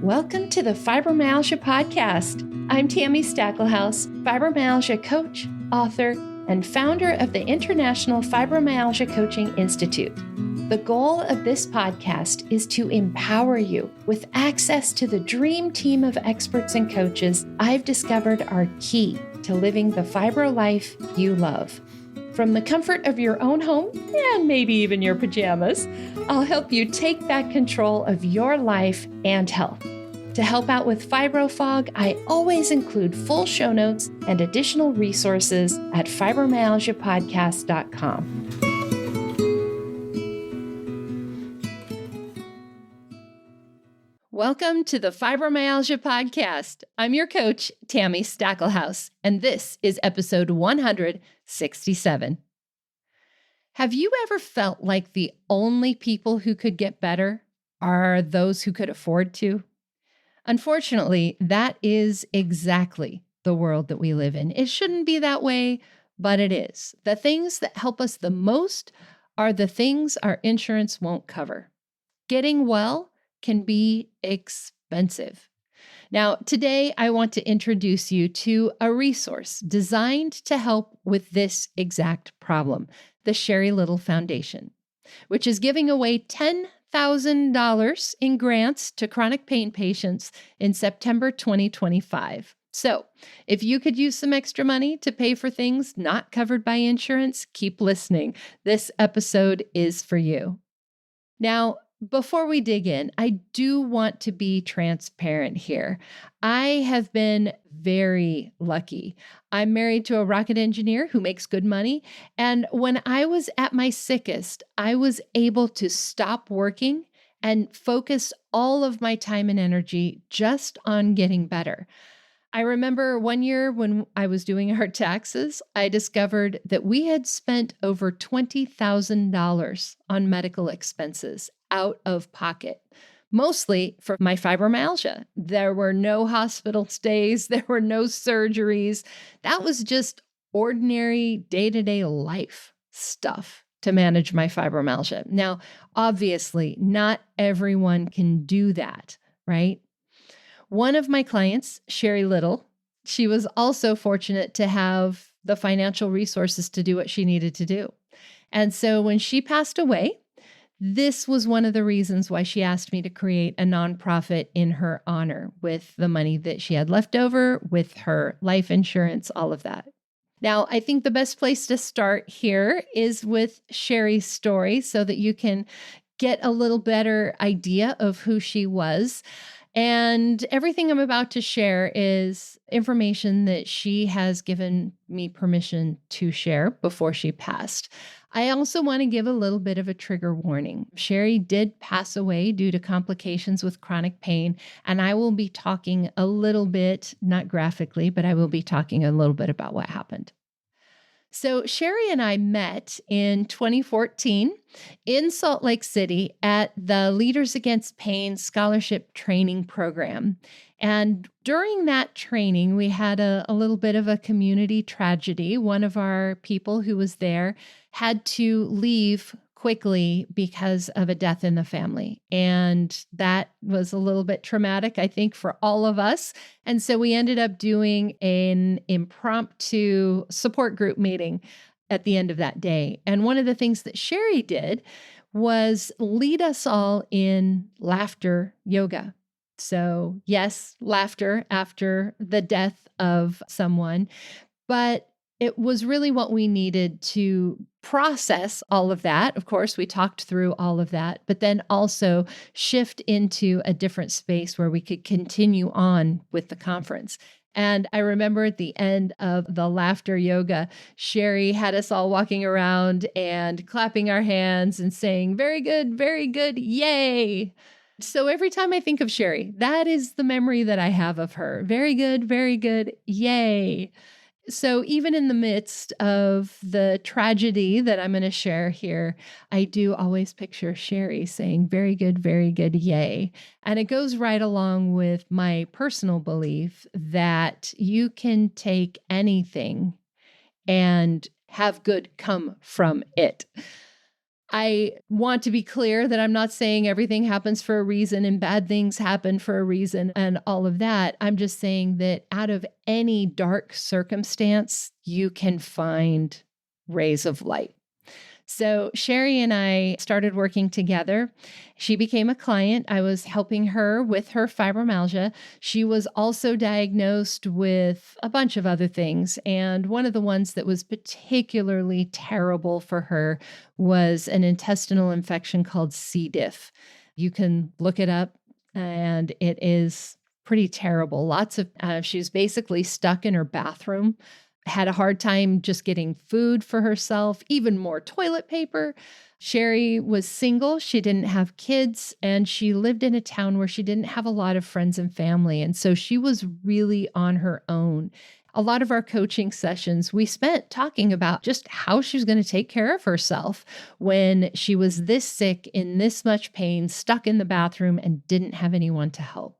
Welcome to the Fibromyalgia Podcast. I'm Tami Stackelhouse, fibromyalgia coach, author, and founder of the International Fibromyalgia Coaching Institute. The goal of this podcast is to empower you with access to the dream team of experts and coaches I've discovered are key to living the fibro life you love. From the comfort of your own home, and maybe even your pajamas, I'll help you take back control of your life and health. To help out with fibro fog, I always include full show notes and additional resources at fibromyalgiapodcast.com. Welcome to the Fibromyalgia Podcast. I'm your coach, Tami Stackelhouse, and this is episode 167. Have you ever felt like the only people who could get better are those who could afford to? Unfortunately, that is exactly the world that we live in. It shouldn't be that way, but it is. The things that help us the most are the things our insurance won't cover. Getting well can be expensive. Now, today I want to introduce you to a resource designed to help with this exact problem, the Sherri Little Foundation, which is giving away $10,000 in grants to chronic pain patients in September 2025. So, if you could use some extra money to pay for things not covered by insurance, keep listening. This episode is for you. Now, before we dig in, I do want to be transparent here. I have been very lucky. I'm married to a rocket engineer who makes good money. And when I was at my sickest, I was able to stop working and focus all of my time and energy just on getting better. I remember one year when I was doing our taxes, I discovered that we had spent over $20,000 on medical expenses out of pocket, mostly for my fibromyalgia. There were no hospital stays, there were no surgeries. That was just ordinary day-to-day life stuff to manage my fibromyalgia. Now, obviously, not everyone can do that, right? One of my clients, Sherri Little, she was also fortunate to have the financial resources to do what she needed to do. And so when she passed away, this was one of the reasons why she asked me to create a nonprofit in her honor with the money that she had left over, with her life insurance, all of that. Now, I think the best place to start here is with Sherri's story so that you can get a little better idea of who she was. And everything I'm about to share is information that she has given me permission to share before she passed. I also want to give a little bit of a trigger warning. Sherri did pass away due to complications with chronic pain, and I will be talking a little bit, not graphically, but I will be talking a little bit about what happened. So Sherri and I met in 2014 in Salt Lake City at the Leaders Against Pain Scholarship Training Program. And during that training, we had a little bit of a community tragedy. One of our people who was there had to leave quickly because of a death in the family. And that was a little bit traumatic, I think, for all of us. And so we ended up doing an impromptu support group meeting at the end of that day. And one of the things that Sherri did was lead us all in laughter yoga. So yes, laughter after the death of someone, but it was really what we needed to process all of that. Of course, we talked through all of that, but then also shift into a different space where we could continue on with the conference. And I remember at the end of the laughter yoga, Sherri had us all walking around and clapping our hands and saying, very good, yay. So every time I think of Sherri, that is the memory that I have of her. Very good, yay. So even in the midst of the tragedy that I'm going to share here, I do always picture Sherri saying, very good, yay. And it goes right along with my personal belief that you can take anything and have good come from it. I want to be clear that I'm not saying everything happens for a reason and bad things happen for a reason and all of that. I'm just saying that out of any dark circumstance, you can find rays of light. So Sherri and I started working together. She became a client. I was helping her with her fibromyalgia. She was also diagnosed with a bunch of other things. And one of the ones that was particularly terrible for her was an intestinal infection called C. diff. You can look it up, and it is pretty terrible. She was basically stuck in her bathroom, had a hard time just getting food for herself, even more toilet paper. Sherri was single. She didn't have kids, and she lived in a town where she didn't have a lot of friends and family. And so she was really on her own. A lot of our coaching sessions, we spent talking about just how she was going to take care of herself when she was this sick, in this much pain, stuck in the bathroom, and didn't have anyone to help.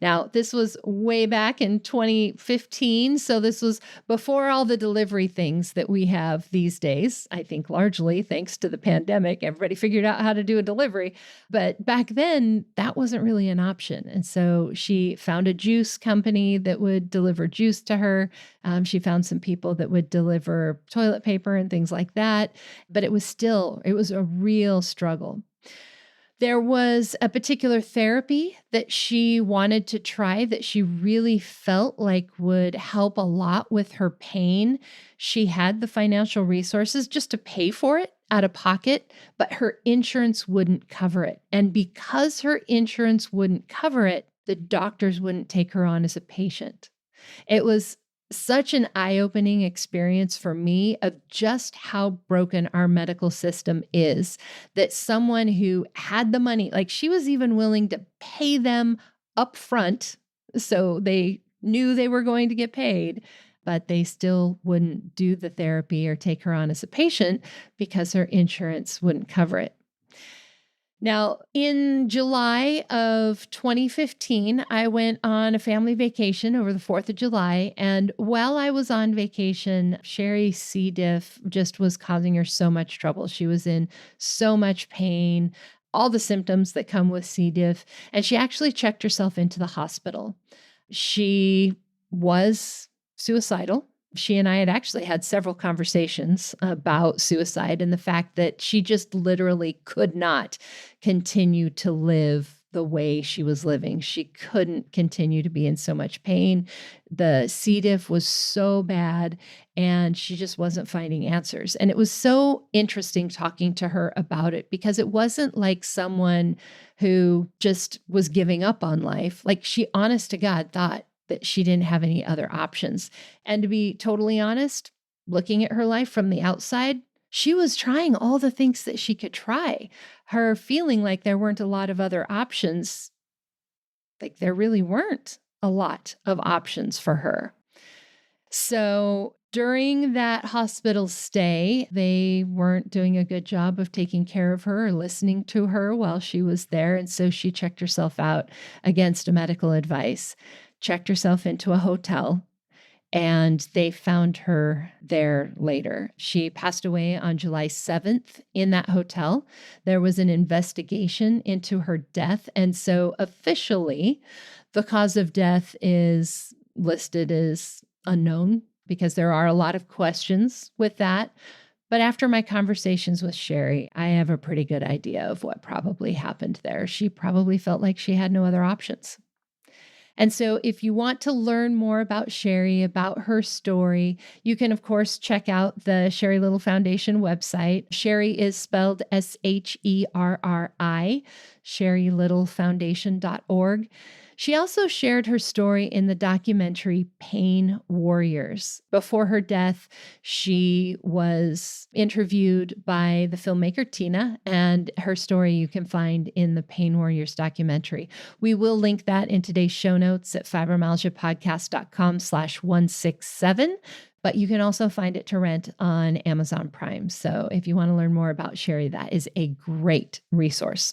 Now, this was way back in 2015. So this was before all the delivery things that we have these days. I think largely thanks to the pandemic, everybody figured out how to do a delivery. But back then, that wasn't really an option. And so she found a juice company that would deliver juice to her. She found some people that would deliver toilet paper and things like that. But it was a real struggle. There was a particular therapy that she wanted to try that she really felt like would help a lot with her pain. She had the financial resources just to pay for it out of pocket, but her insurance wouldn't cover it. And because her insurance wouldn't cover it, the doctors wouldn't take her on as a patient. It was such an eye-opening experience for me of just how broken our medical system is, that someone who had the money, like she was even willing to pay them up front so they knew they were going to get paid, but they still wouldn't do the therapy or take her on as a patient because her insurance wouldn't cover it. Now, in July of 2015, I went on a family vacation over the 4th of July. And while I was on vacation, Sherri's C. diff just was causing her so much trouble. She was in so much pain, all the symptoms that come with C. diff. And she actually checked herself into the hospital. She was suicidal. She and I had actually had several conversations about suicide and the fact that she just literally could not continue to live the way she was living. She couldn't continue to be in so much pain. The C. diff was so bad, and she just wasn't finding answers. And it was so interesting talking to her about it because it wasn't like someone who just was giving up on life. Like, she, honest to God, thought that she didn't have any other options. And to be totally honest, looking at her life from the outside, she was trying all the things that she could try. Her feeling like there weren't a lot of other options, like there really weren't a lot of options for her. So during that hospital stay, they weren't doing a good job of taking care of her or listening to her while she was there. And so she checked herself out against a medical advice, checked herself into a hotel, and they found her there later. She passed away on July 7th in that hotel. There was an investigation into her death. And so officially, the cause of death is listed as unknown because there are a lot of questions with that. But after my conversations with Sherri, I have a pretty good idea of what probably happened there. She probably felt like she had no other options. And so if you want to learn more about Sherri, about her story, you can, of course, check out the Sherri Little Foundation website. Sherri is spelled Sherri, SherriLittleFoundation.org. She also shared her story in the documentary Pain Warriors. Before her death, she was interviewed by the filmmaker Tina, and her story you can find in the Pain Warriors documentary. We will link that in today's show notes at fibromyalgiapodcast.com/167. But you can also find it to rent on Amazon Prime. So if you want to learn more about Sherri, that is a great resource.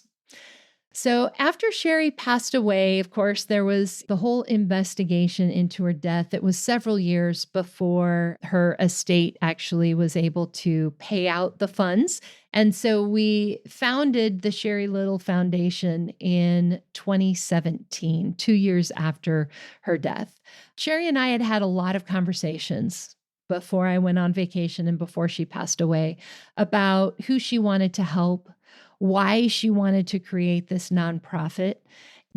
So after Sherri passed away, of course, there was the whole investigation into her death. It was several years before her estate actually was able to pay out the funds. And so we founded the Sherri Little Foundation in 2017, 2 years after her death. Sherri and I had had a lot of conversations before I went on vacation and before she passed away about who she wanted to help, why she wanted to create this nonprofit,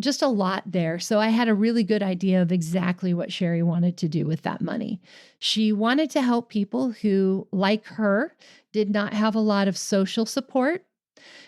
just a lot there. So I had a really good idea of exactly what Sherri wanted to do with that money. She wanted to help people who, like her, did not have a lot of social support.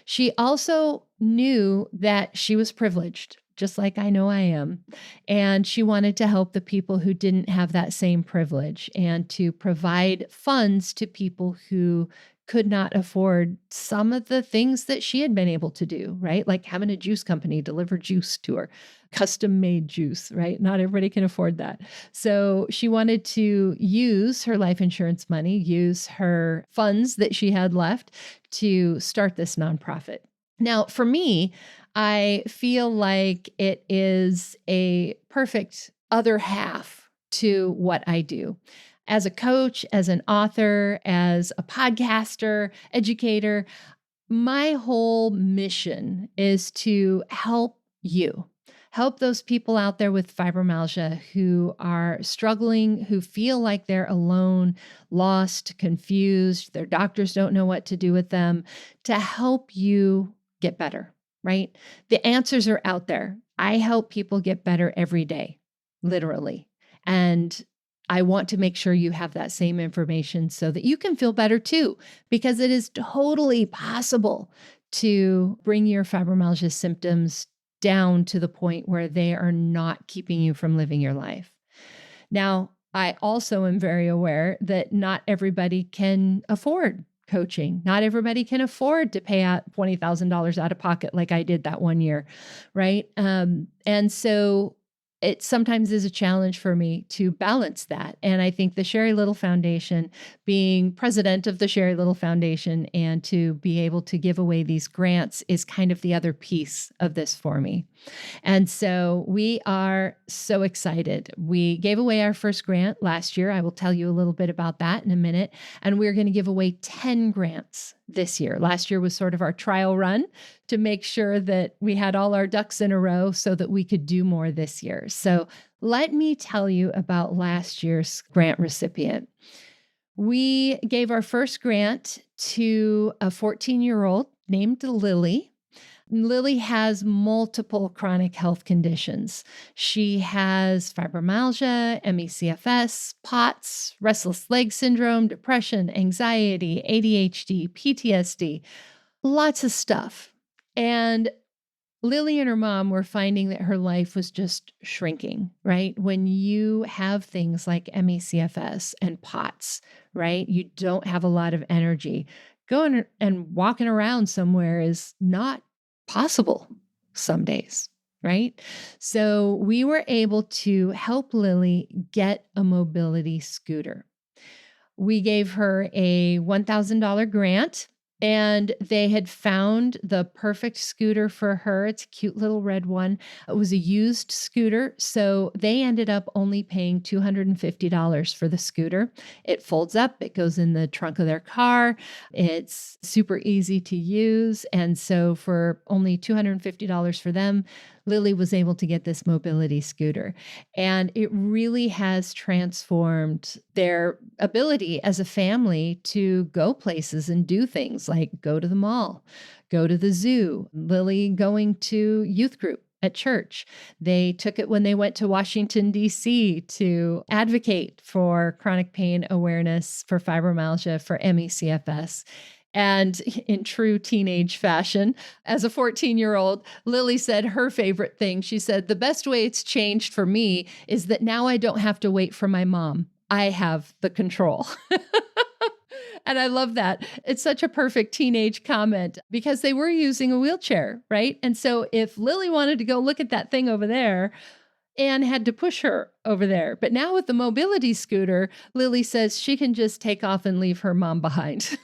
She also knew that she was privileged, just like I know I am. And she wanted to help the people who didn't have that same privilege and to provide funds to people who could not afford some of the things that she had been able to do, right? Like having a juice company deliver juice to her, custom made juice, right? Not everybody can afford that. So she wanted to use her life insurance money, use her funds that she had left to start this nonprofit. Now, for me, I feel like it is a perfect other half to what I do. As a coach, as an author, as a podcaster, educator, my whole mission is to help you. Help those people out there with fibromyalgia who are struggling, who feel like they're alone, lost, confused, their doctors don't know what to do with them, to help you get better, right? The answers are out there. I help people get better every day, literally. And I want to make sure you have that same information so that you can feel better too, because it is totally possible to bring your fibromyalgia symptoms down to the point where they are not keeping you from living your life. Now, I also am very aware that not everybody can afford coaching. Not everybody can afford to pay out $20,000 out of pocket like I did that one year, right? And so it sometimes is a challenge for me to balance that. And I think the Sherri Little Foundation, being president of the Sherri Little Foundation and to be able to give away these grants is kind of the other piece of this for me. And so we are so excited. We gave away our first grant last year. I will tell you a little bit about that in a minute. And we're going to give away 10 grants this year. Last year was sort of our trial run to make sure that we had all our ducks in a row so that we could do more this year. So let me tell you about last year's grant recipient. We gave our first grant to a 14-year-old named Lily. Lily has multiple chronic health conditions. She has fibromyalgia, ME/CFS, POTS, restless leg syndrome, depression, anxiety, ADHD, PTSD, lots of stuff. And Lily and her mom were finding that her life was just shrinking, right? When you have things like ME/CFS and POTS, right? You don't have a lot of energy. Going and walking around somewhere is not possible some days, right? So we were able to help Lily get a mobility scooter. We gave her a $1,000 grant, and they had found the perfect scooter for her. It's a cute little red one. It was a used scooter, so they ended up only paying $250 for the scooter. It folds up, it goes in the trunk of their car. It's super easy to use. And so for only $250 for them, Lily was able to get this mobility scooter. And it really has transformed their ability as a family to go places and do things like go to the mall, go to the zoo, Lily going to youth group at church. They took it when they went to Washington, D.C. to advocate for chronic pain awareness, for fibromyalgia, for ME/CFS. And in true teenage fashion, as a 14-year-old, Lily said her favorite thing. She said, the best way it's changed for me is that now I don't have to wait for my mom. I have the control. And I love that. It's such a perfect teenage comment because they were using a wheelchair, right? And so if Lily wanted to go look at that thing over there, Anne had to push her over there. But now with the mobility scooter, Lily says she can just take off and leave her mom behind.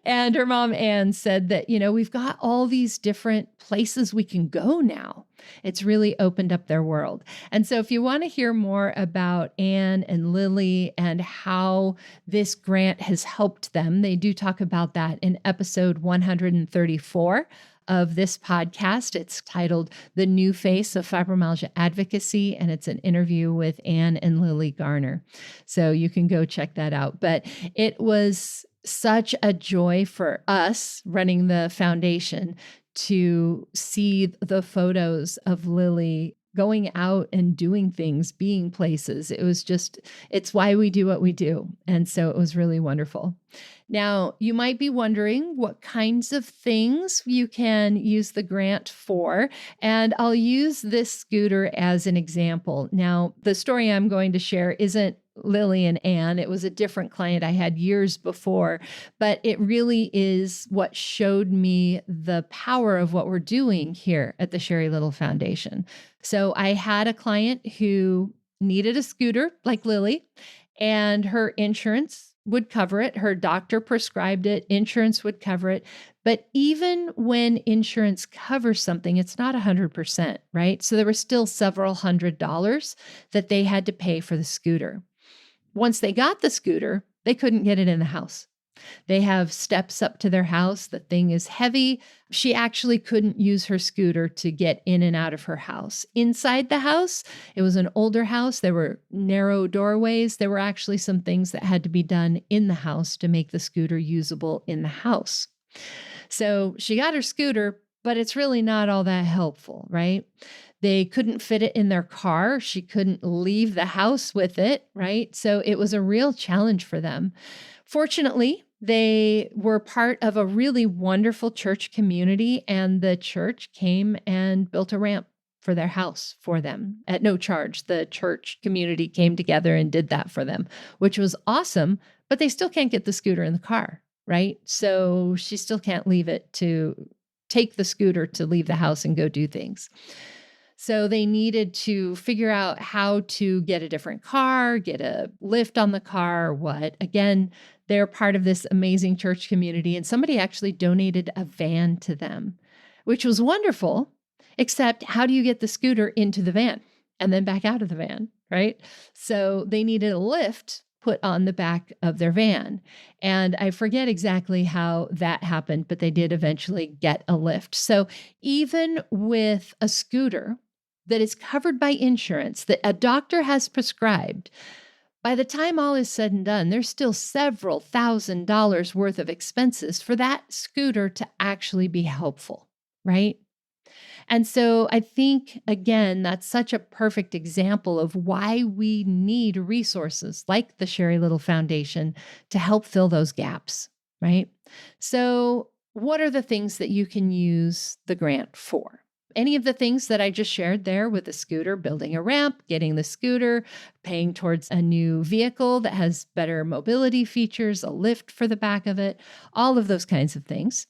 And her mom, Anne, said that, we've got all these different places we can go now. It's really opened up their world. And so if you want to hear more about Anne and Lily and how this grant has helped them, they do talk about that in episode 134 of this podcast. It's titled The New Face of Fibromyalgia Advocacy, and it's an interview with Anne and Lily Garner. So you can go check that out. But it was such a joy for us running the foundation to see the photos of Lily going out and doing things, being places. It's why we do what we do. And so it was really wonderful. Now, you might be wondering what kinds of things you can use the grant for, and I'll use this scooter as an example. Now, the story I'm going to share isn't Lily and Anne. It was a different client I had years before, but it really is what showed me the power of what we're doing here at the Sherri Little Foundation. So I had a client who needed a scooter like Lily, and her insurance would cover it. Her doctor prescribed it. Insurance would cover it. But even when insurance covers something, it's not 100%, right? So there were still several $100s that they had to pay for the scooter. Once they got the scooter, they couldn't get it in the house. They have steps up to their house. The thing is heavy. She actually couldn't use her scooter to get in and out of her house. Inside the house, it was an older house. There were narrow doorways. There were actually some things that had to be done in the house to make the scooter usable in the house. So she got her scooter, but it's really not all that helpful, right? They couldn't fit it in their car. She couldn't leave the house with it, right? So it was a real challenge for them. Fortunately, they were part of a really wonderful church community, and the church came and built a ramp for their house for them at no charge. The church community came together and did that for them, which was awesome, but they still can't get the scooter in the car, right? So she still can't leave it to take the scooter to leave the house and go do things. So they needed to figure out how to get a different car, get a lift on the car, what. Again, they're part of this amazing church community, and somebody actually donated a van to them, which was wonderful, except how do you get the scooter into the van and then back out of the van, right? So they needed a lift put on the back of their van. And I forget exactly how that happened, but they did eventually get a lift. So even with a scooter that is covered by insurance that a doctor has prescribed, by the time all is said and done, there's still several $1,000s worth of expenses for that scooter to actually be helpful, right? And so I think, again, that's such a perfect example of why we need resources like the Sherri Little Foundation to help fill those gaps, right? So what are the things that you can use the grant for? Any of the things that I just shared there with the scooter, building a ramp, getting the scooter, paying towards a new vehicle that has better mobility features, a lift for the back of it, all of those kinds of things.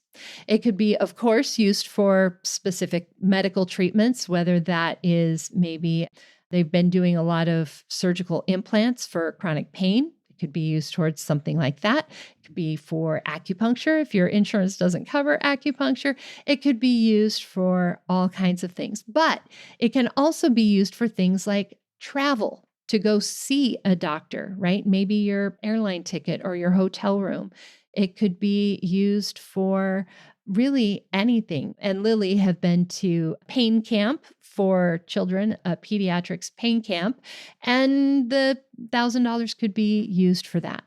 It could be, of course, used for specific medical treatments, whether that is maybe they've been doing a lot of surgical implants for chronic pain. It could be used towards something like that. It could be for acupuncture. If your insurance doesn't cover acupuncture, it could be used for all kinds of things. But it can also be used for things like travel to go see a doctor, right? Maybe your airline ticket or your hotel room. It could be used for really anything. And Lily have been to pain camp for children, a pediatrics pain camp, and the $1,000 could be used for that.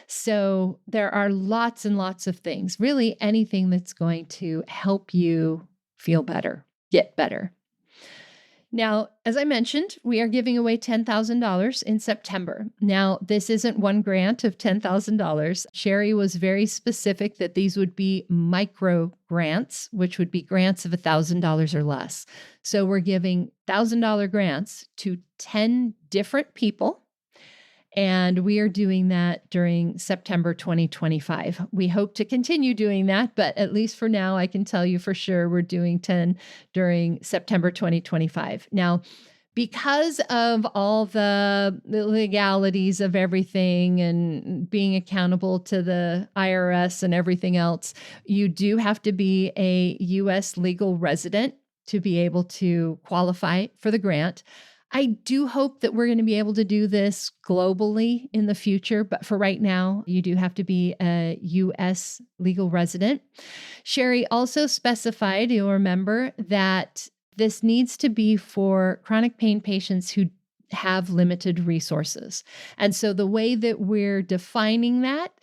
So there are lots and lots of things, really anything that's going to help you feel better, get better. Now, as I mentioned, we are giving away $10,000 in September. Now, this isn't one grant of $10,000. Sherri was very specific that these would be micro grants, which would be grants of $1,000 or less. So we're giving $1,000 grants to 10 different people. And we are doing that during September 2025. We hope to continue doing that, but at least for now, I can tell you for sure we're doing 10 during September 2025. Now, Because of all the legalities of everything and being accountable to the IRS and everything else, you do have to be a U.S. legal resident to be able to qualify for the grant. I do hope that we're going to be able to do this globally in the future, but for right now, you do have to be a U.S. legal resident. Sherri also specified, you'll remember, that this needs to be for chronic pain patients who have limited resources. And so the way that we're defining that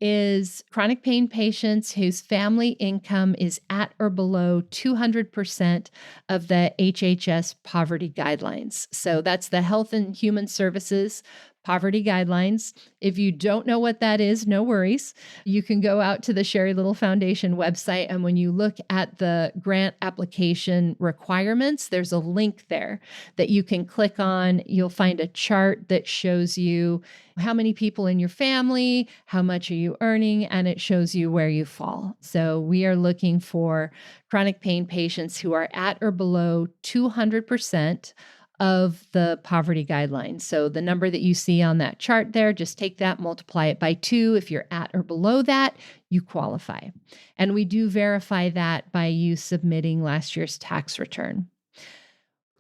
is chronic pain patients whose family income is at or below 200% of the HHS poverty guidelines. So that's the Health and Human Services poverty guidelines. If you don't know what that is, no worries. You can go out to the Sherri Little Foundation website, and when you look at the grant application requirements, there's a link there that you can click on. You'll find a chart that shows you how many people in your family, how much are you earning, and it shows you where you fall. So we are looking for chronic pain patients who are at or below 200% of the poverty guidelines. So the number that you see on that chart there, just take that, multiply it by 2. If you're at or below that, you qualify. And we do verify that by you submitting last year's tax return.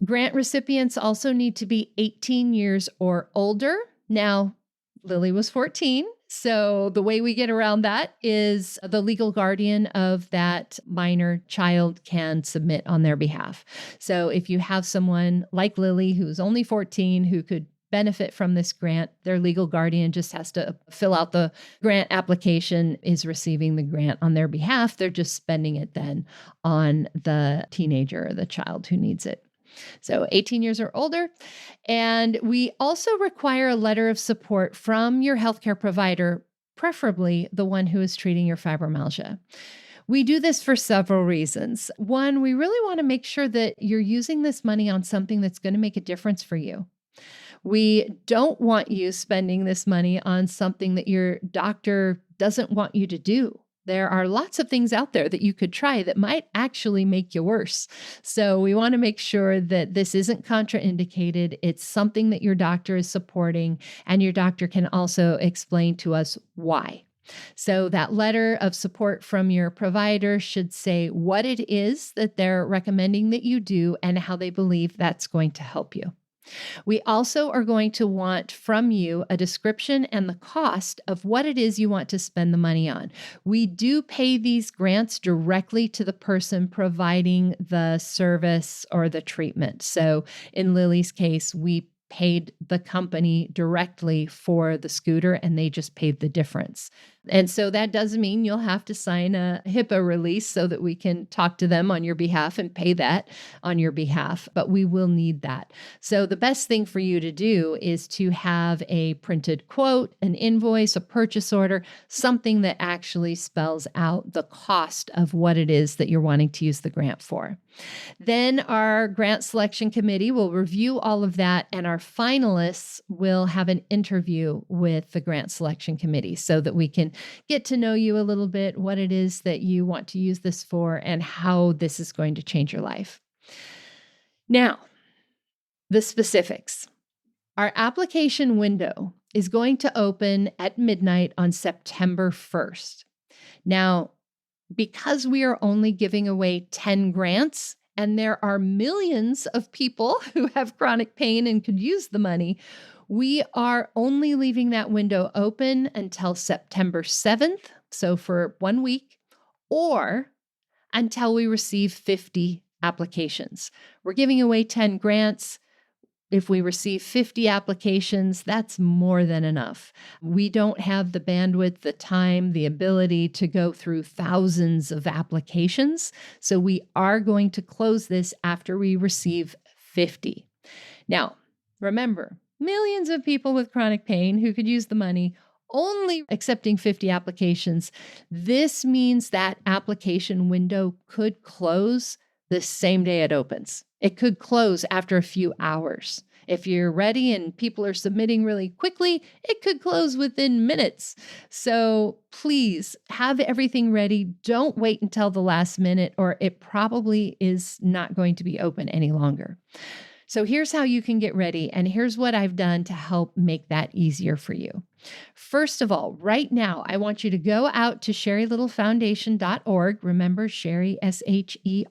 Grant recipients also need to be 18 years or older. Now, Lily was 14. So the way we get around that is the legal guardian of that minor child can submit on their behalf. So if you have someone like Lily, who's only 14, who could benefit from this grant, their legal guardian just has to fill out the grant application, is receiving the grant on their behalf. They're just spending it then on the teenager or the child who needs it. So 18 years or older. And we also require a letter of support from your healthcare provider, preferably the one who is treating your fibromyalgia. We do this for several reasons. One, we really want to make sure that you're using this money on something that's going to make a difference for you. We don't want you spending this money on something that your doctor doesn't want you to do. There are lots of things out there that you could try that might actually make you worse. So we want to make sure that this isn't contraindicated. It's something that your doctor is supporting, and your doctor can also explain to us why. So that letter of support from your provider should say what it is that they're recommending that you do and how they believe that's going to help you. We also are going to want from you a description and the cost of what it is you want to spend the money on. We do pay these grants directly to the person providing the service or the treatment. So in Lily's case, we paid the company directly for the scooter, and they just paid the difference. And so that does mean you'll have to sign a HIPAA release so that we can talk to them on your behalf and pay that on your behalf, but we will need that. So the best thing for you to do is to have a printed quote, an invoice, a purchase order, something that actually spells out the cost of what it is that you're wanting to use the grant for. Then our grant selection committee will review all of that, and our finalists will have an interview with the grant selection committee so that we can get to know you a little bit, what it is that you want to use this for, and how this is going to change your life. Now, the specifics. Our application window is going to open at midnight on September 1st. Now, because we are only giving away 10 grants, and there are millions of people who have chronic pain and could use the money, we are only leaving that window open until September 7th, so for 1 week, or until we receive 50 applications. We're giving away 10 grants. If we receive 50 applications, that's more than enough. We don't have the bandwidth, the time, the ability to go through thousands of applications. So we are going to close this after we receive 50. Now, remember, millions of people with chronic pain who could use the money, only accepting 50 applications. This means that application window could close the same day it opens. It could close after a few hours. If you're ready and people are submitting really quickly, it could close within minutes. So please have everything ready. Don't wait until the last minute, or it probably is not going to be open any longer. So here's how you can get ready, and here's what I've done to help make that easier for you. First of all, right now, I want you to go out to sherrilittlefoundation.org. Remember, Sherri, Sherri,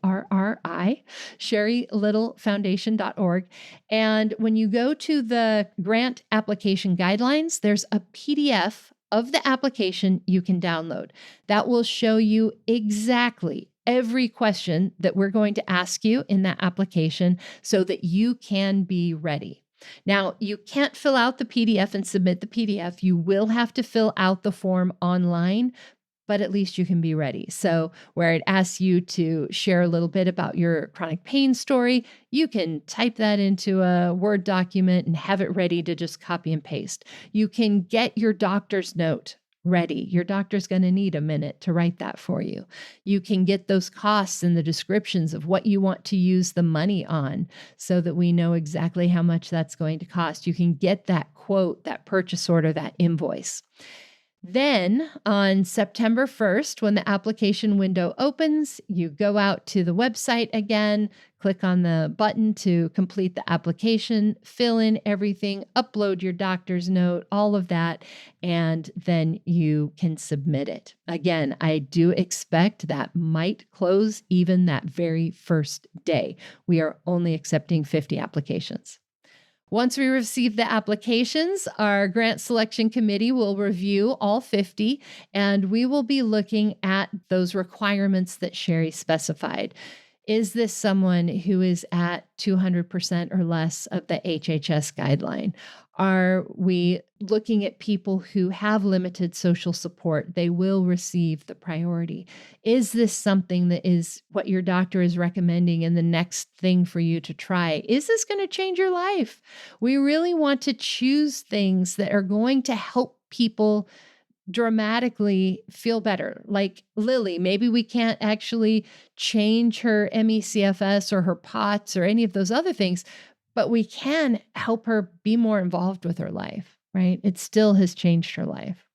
sherrilittlefoundation.org. And when you go to the grant application guidelines, there's a PDF of the application you can download. That will show you exactly every question that we're going to ask you in that application so that you can be ready. Now, you can't fill out the PDF and submit the PDF. You will have to fill out the form online, but at least you can be ready. So where it asks you to share a little bit about your chronic pain story, you can type that into a Word document and have it ready to just copy and paste. You can get your doctor's note ready. Your doctor's going to need a minute to write that for you. You can get those costs and the descriptions of what you want to use the money on so that we know exactly how much that's going to cost. You can get that quote, that purchase order, that invoice. Then on September 1st, when the application window opens, you go out to the website again, click on the button to complete the application, fill in everything, upload your doctor's note, all of that, and then you can submit it. Again, I do expect that might close even that very first day. We are only accepting 50 applications. Once we receive the applications, our grant selection committee will review all 50, and we will be looking at those requirements that Sherri specified. Is this someone who is at 200% or less of the HHS guideline? Are we looking at people who have limited social support? They will receive the priority. Is this something that is what your doctor is recommending and the next thing for you to try? Is this going to change your life? We really want to choose things that are going to help people dramatically feel better. Like Lily, maybe we can't actually change her ME/CFS or her POTS or any of those other things, but we can help her be more involved with her life, right? It still has changed her life.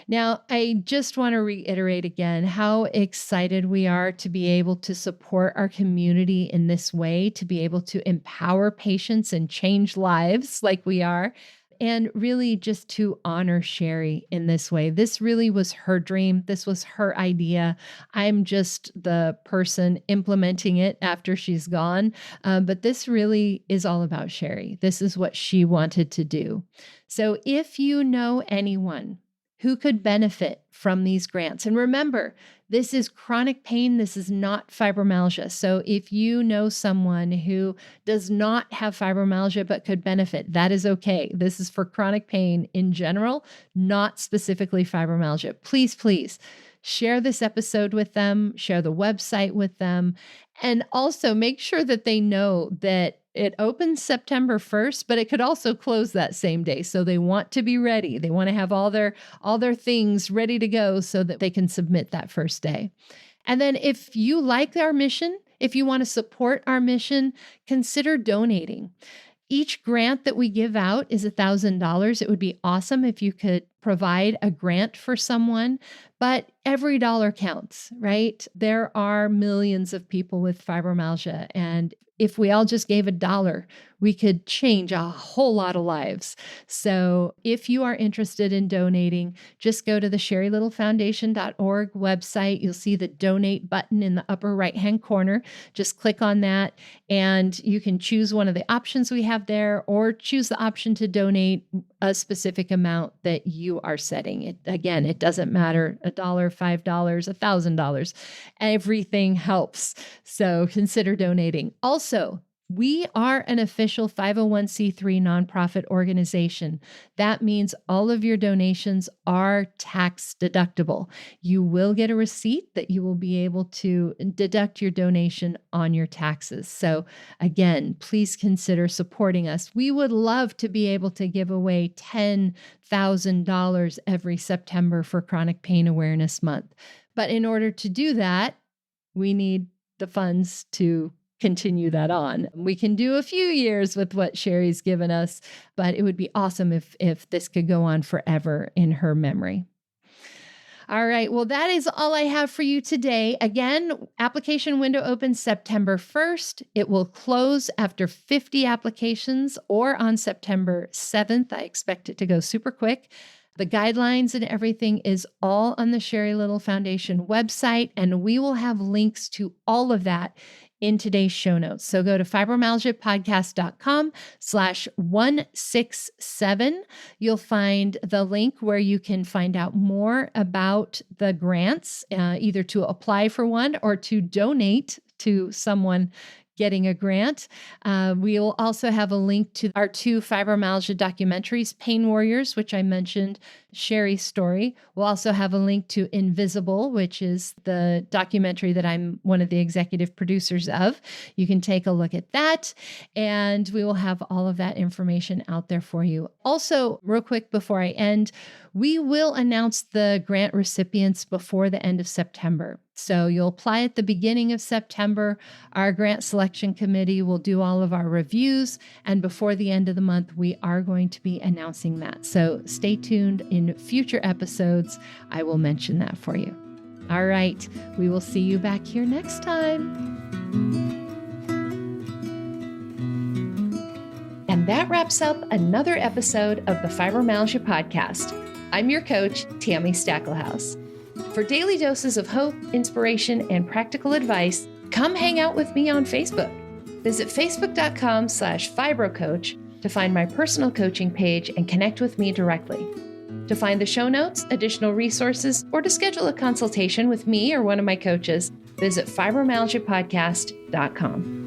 Now, I just want to reiterate again how excited we are to be able to support our community in this way, to be able to empower patients and change lives like we are. And really just to honor Sherri in this way. This really was her dream. This was her idea. I'm just the person implementing it after she's gone. But this really is all about Sherri. This is what she wanted to do. So if you know anyone who could benefit from these grants, and remember, this is chronic pain. This is not fibromyalgia. So if you know someone who does not have fibromyalgia but could benefit, that is okay. This is for chronic pain in general, not specifically fibromyalgia. Please, please share this episode with them, share the website with them, and also make sure that they know that it opens September 1st, but it could also close that same day. So they want to be ready. They want to have all their things ready to go so that they can submit that first day. And then if you like our mission, if you want to support our mission, consider donating. Each grant that we give out is $1,000. It would be awesome if you could provide a grant for someone, but every dollar counts, right? There are millions of people with fibromyalgia, and if we all just gave $1, we could change a whole lot of lives. So if you are interested in donating, just go to the sherrilittlefoundation.org website. You'll see the donate button in the upper right-hand corner. Just click on that and you can choose one of the options we have there or choose the option to donate a specific amount that you are setting. It doesn't matter, $1, $5, $1,000. Everything helps. So consider donating. Also, we are an official 501c3 nonprofit organization. That means all of your donations are tax deductible. You will get a receipt that you will be able to deduct your donation on your taxes. So again, please consider supporting us. We would love to be able to give away $10,000 every September for Chronic Pain Awareness Month. But in order to do that, we need the funds to continue that on. We can do a few years with what Sherri's given us, but it would be awesome if this could go on forever in her memory. All right. Well, that is all I have for you today. Again, application window opens September 1st. It will close after 50 applications or on September 7th. I expect it to go super quick. The guidelines and everything is all on the Sherri Little Foundation website, and we will have links to all of that in today's show notes. So go to fibromyalgiapodcast.com/167. You'll find the link where you can find out more about the grants, either to apply for one or to donate to someone getting a grant. We will also have a link to our 2 fibromyalgia documentaries, Pain Warriors, which I mentioned, Sherri's story. We'll also have a link to Invisible, which is the documentary that I'm one of the executive producers of. You can take a look at that, and we will have all of that information out there for you. Also, real quick before I end, we will announce the grant recipients before the end of September. So you'll apply at the beginning of September. Our grant selection committee will do all of our reviews, and before the end of the month, we are going to be announcing that. So stay tuned. In future episodes, I will mention that for you. All right, we will see you back here next time. And that wraps up another episode of the Fibromyalgia Podcast. I'm your coach, Tami Stackelhouse. For daily doses of hope, inspiration, and practical advice, come hang out with me on Facebook. Visit facebook.com/fibrocoach to find my personal coaching page and connect with me directly. To find the show notes, additional resources, or to schedule a consultation with me or one of my coaches, visit fibromyalgiapodcast.com.